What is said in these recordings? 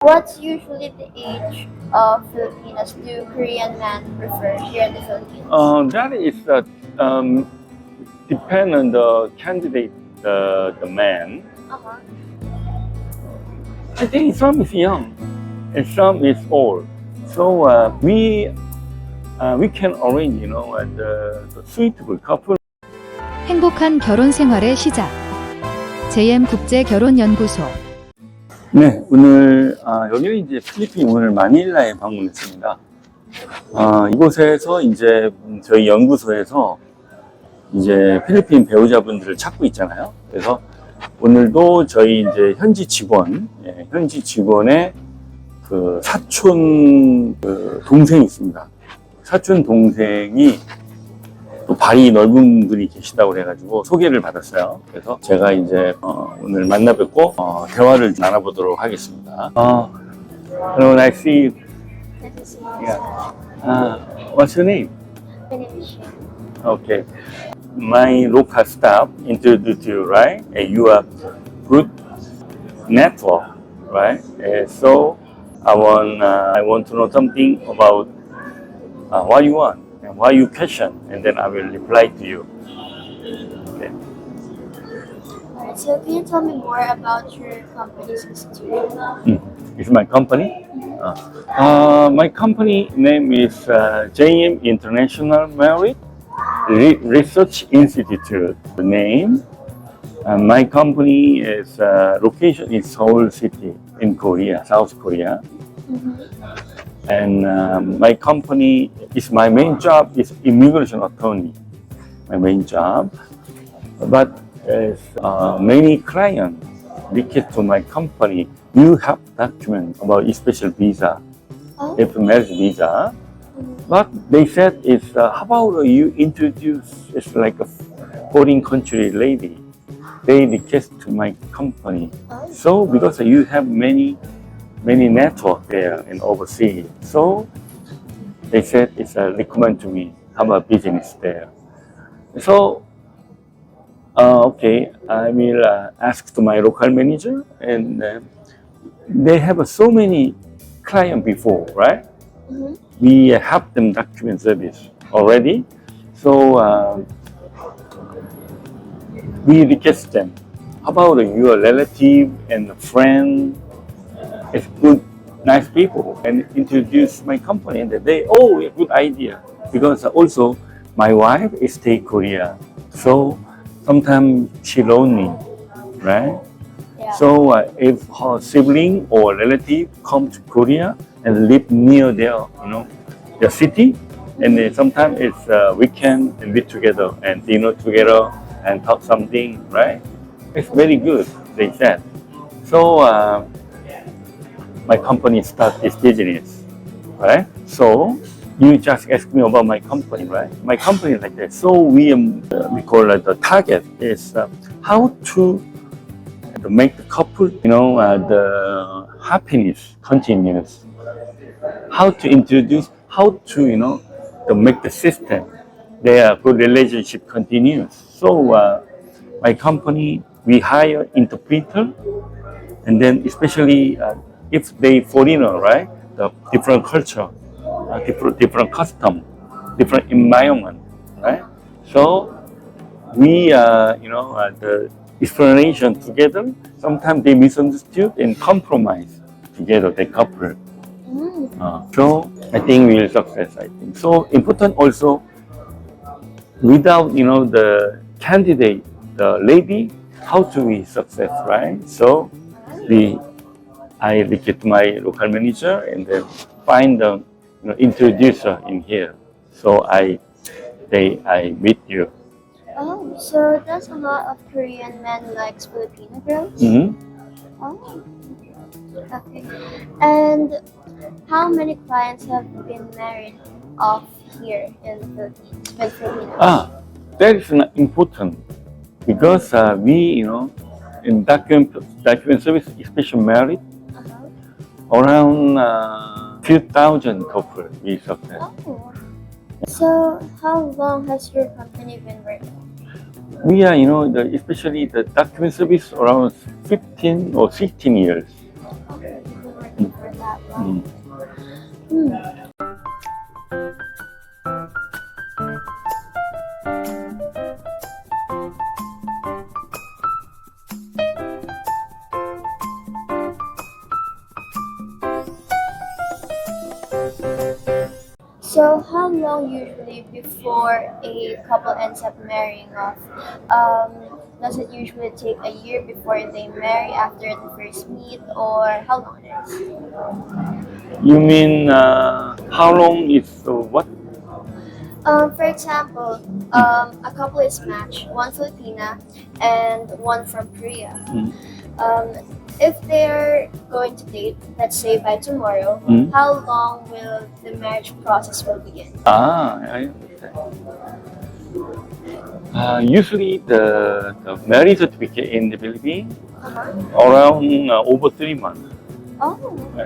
What's usually the age of Filipinos do Korean men prefer here in the Philippines? That is depend on the candidate, the man. Uh-huh. I think some is young and some is old. So we can arrange, the suitable couple. 행복한 결혼 생활의 시작. JM국제결혼연구소. 네, 오늘 여기는 이제 필리핀 오늘 마닐라에 방문했습니다. 이곳에서 이제 저희 연구소에서 이제 필리핀 배우자분들을 찾고 있잖아요. 그래서 오늘도 저희 이제 현지 직원의 그 사촌 동생이 있습니다. 사촌 동생이 또 발이 넓은 분이 계시다고 그래가지고 소개를 받았어요. 그래서 제가 이제 오늘 만나 뵙고 대화를 나눠보도록 하겠습니다. Hello, nice to see you. Nice to see you. Yeah. What's your name? My name is Shane. Okay. My local staff introduced you, right? And you are good network, right? So I want to know something about what you want and what you question, and then I will reply to you. Okay. Alright, so can you tell me more about your company's institution? It's my company. My company name is JM International Marriage Research Institute. The name. My company is location in Seoul City in Korea, South Korea. And my company is my main job is immigration attorney. My main job, but as many clients request to my company, you have document about special visa, if marriage visa. But they said it's how about you introduce it's like a foreign country lady. They request to my company. So because you have many network there in overseas, so they said it's a recommend to me have a business there. So okay, I will ask to my local manager, and they have so many clients before, right? We have them document service already, so we request them. How about your relative and friend? It's good, nice people, and introduce my company, and they a good idea, because also my wife is stay Korea, so sometimes she lonely, right? Yeah. So if her sibling or relative come to Korea and live near their city, and then sometimes it's weekend and meet together and dinner together and talk something, right? It's very good, they said. So my company start this business, right? So you just ask me about my company, right? My company like that. So we call it the target is how to make the couple, the happiness continues. How to introduce, how to to make the system, their good relationship continues. So my company, we hire interpreter, and then especially if they foreigner, right? The different culture, different custom, different environment, right? So we, the explanation together. Sometimes they misunderstood and compromise together, the couple. So I think we will success. I think so important also. Without the candidate, the lady, how to be success, right? So I reach my local manager and then find the introducer in here. So I meet you. Oh, so does a lot of Korean men likes Filipino girls? Oh, okay. And how many clients have been married off here in the Philippines with Filipinos? That is important because we, in document service, especially married, around few thousand couples we success. Oh. So how long has your company been working? We are, especially the document service around 15 or 16 years. Mm. So how long usually before a couple ends up marrying off? Does it usually take a year before they marry after the first meet, or how long it is? You mean how long is what? For example, a couple is matched, one Filipina and one from Korea. Mm. If they're going to date, let's say by tomorrow, Mm. how long will the marriage process will begin? I understand. Usually the marriage certificate in the Philippines around over 3 months. Oh,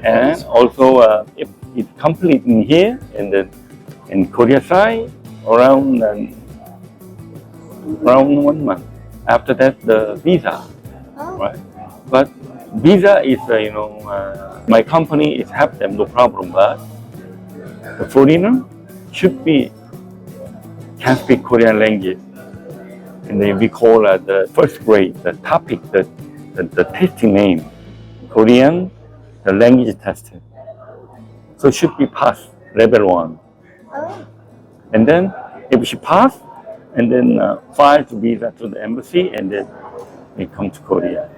And also if it's complete in here and then in Korea side around 1 month. After that the visa, oh. right? But visa is my company is help them no problem, but the foreigner should can speak Korean language, and then we call the first grade the topic the testing name Korean the language test. So should be pass level 1. Oh. And then if she pass, and then file to visa to the embassy, and then we come to Korea.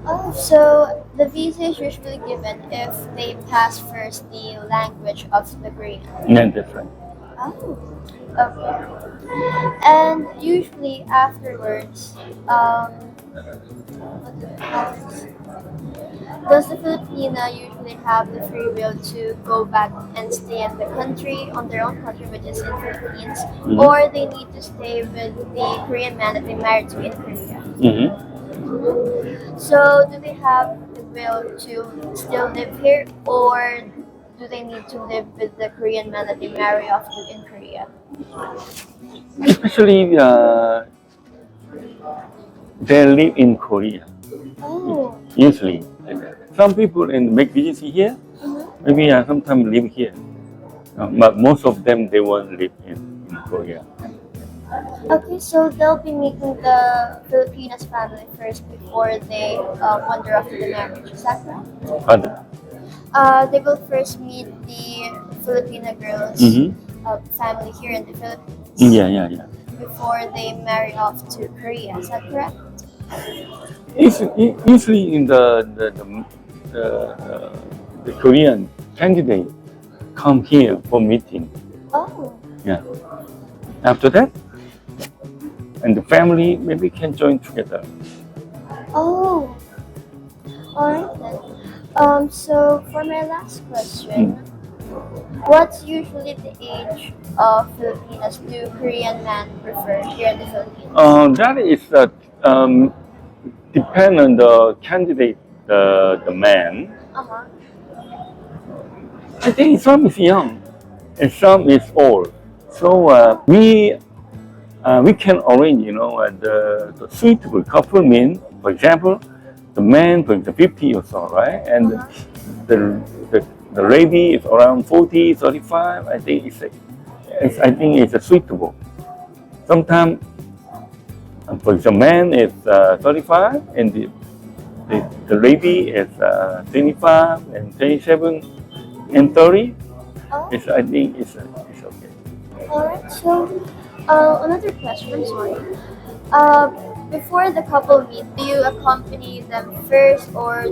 Oh, so the visa is usually given if they pass first the language of the Korean. Yeah, that's right. Oh, okay. And usually afterwards, does the Filipina usually have the free will to go back and stay in the country, on their own country, which is in Philippines, or they need to stay with the Korean man that they married to in Korea? Mm-hmm. So do they have the will to still live here, or do they need to live with the Korean man that they marry off to in Korea? Especially they live in Korea. Oh. Usually, some people make business here, maybe sometimes live here, but most of them they won't live in Korea. Okay, so they'll be meeting the Filipinas family first before they wander off to the marriage. Is that correct? They will first meet the Filipina girls' family here in the Philippines. Yeah. Before they marry off to Korea. Is that correct? Usually in the Korean candidate come here for meeting. Oh. Yeah. After that, and the family maybe can join together. Oh. Alright then. So for my last question, what's usually the age of Filipinas do Korean men prefer here in the Philippines? That is depend on the candidate, the man. Uh-huh. I think some is young and some is old. So we can arrange, the suitable couple mean, for example, the man for 50 or so, right? And the lady is around 40, 35. I think it's suitable. Sometimes, for example, man is 35 and the lady is 25 and 27 and 30. Oh. I think it's okay. Alright, so another question, I'm sorry. Before the couple meet, do you accompany them first, or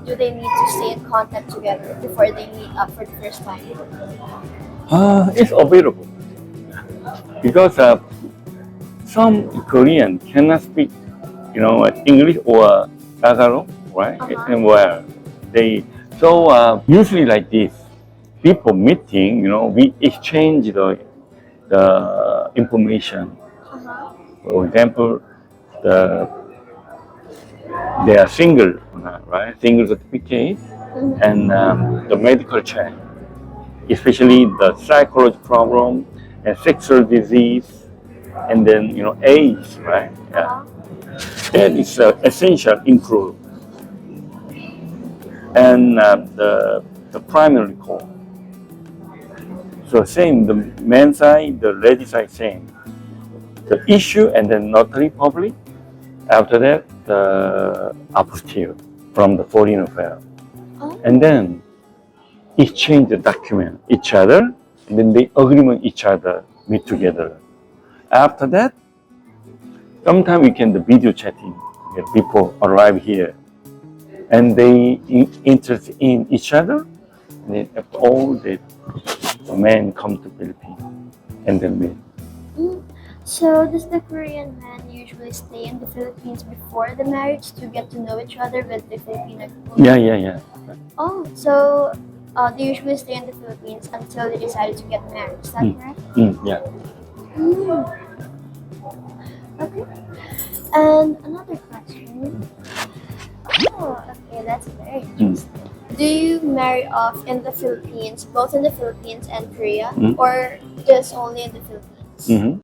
do they need to stay in contact together before they meet up for the first time? It's available because some Korean cannot speak, English or Tagalog, right? And usually like this, people meeting, we exchange the information. For example, they are single, right? Single certificate and the medical check, especially the psychological problem and sexual disease, and then age, right? Yeah. That is essential include. and the primary call. So same, the man side, the lady side same. The issue and then notary public. After that, the apostille from the foreign affair. Oh. And then exchange the document each other, and then they agreement each other meet together. After that, sometimes we can the video chatting before arrive here, and they interest in each other. And then after all that, the man come to Philippines and then meet. So does the Korean man usually stay in the Philippines before the marriage to get to know each other with the Filipino people? Yeah. Oh, so they usually stay in the Philippines until they decided to get married. Is that correct? Yeah. Okay. And another question. Oh, okay, that's very interesting. Do you marry off in the Philippines, both in the Philippines and Korea, or just only in the Philippines?